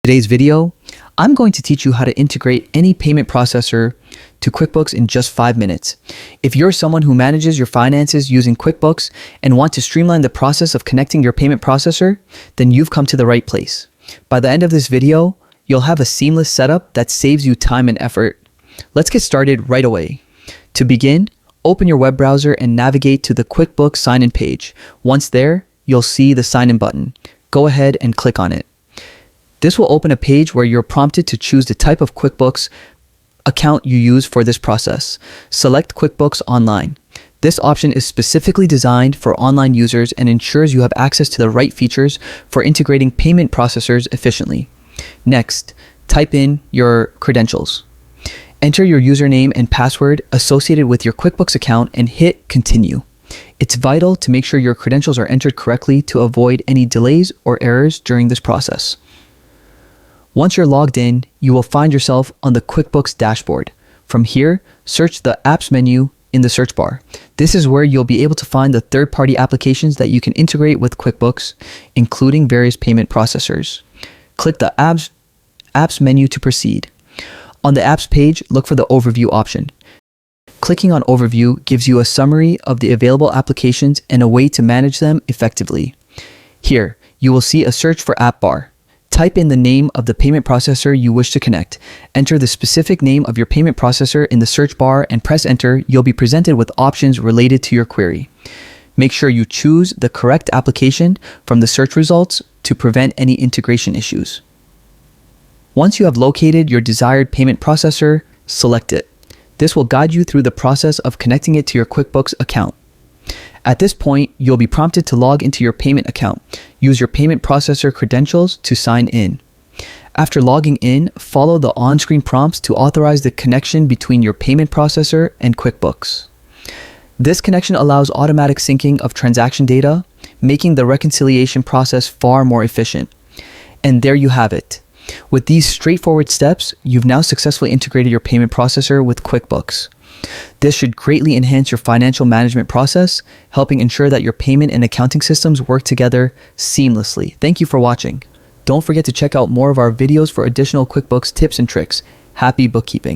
Today's video, I'm going to teach you how to integrate any payment processor to QuickBooks in just 5 minutes. If you're someone who manages your finances using QuickBooks and want to streamline the process of connecting your payment processor, then you've come to the right place. By the end of this video, you'll have a seamless setup that saves you time and effort. Let's get started right away. To begin, open your web browser and navigate to the QuickBooks sign-in page. Once there, you'll see the sign-in button. Go ahead and click on it. This will open a page where you're prompted to choose the type of QuickBooks account you use for this process. Select QuickBooks Online. This option is specifically designed for online users and ensures you have access to the right features for integrating payment processors efficiently. Next, type in your credentials. Enter your username and password associated with your QuickBooks account and hit Continue. It's vital to make sure your credentials are entered correctly to avoid any delays or errors during this process. Once you're logged in, you will find yourself on the QuickBooks dashboard. From here, search the Apps menu in the search bar. This is where you'll be able to find the third-party applications that you can integrate with QuickBooks, including various payment processors. Click the Apps menu to proceed. On the Apps page, look for the Overview option. Clicking on Overview gives you a summary of the available applications and a way to manage them effectively. Here, you will see a search for app bar. Type in the name of the payment processor you wish to connect. Enter the specific name of your payment processor in the search bar and press enter. You'll be presented with options related to your query. Make sure you choose the correct application from the search results to prevent any integration issues. Once you have located your desired payment processor, select it. This will guide you through the process of connecting it to your QuickBooks account. At this point, you'll be prompted to log into your payment account. Use your payment processor credentials to sign in. After logging in, follow the on-screen prompts to authorize the connection between your payment processor and QuickBooks. This connection allows automatic syncing of transaction data, making the reconciliation process far more efficient. And there you have it. With these straightforward steps, you've now successfully integrated your payment processor with QuickBooks. This should greatly enhance your financial management process, helping ensure that your payment and accounting systems work together seamlessly. Thank you for watching. Don't forget to check out more of our videos for additional QuickBooks tips and tricks. Happy bookkeeping.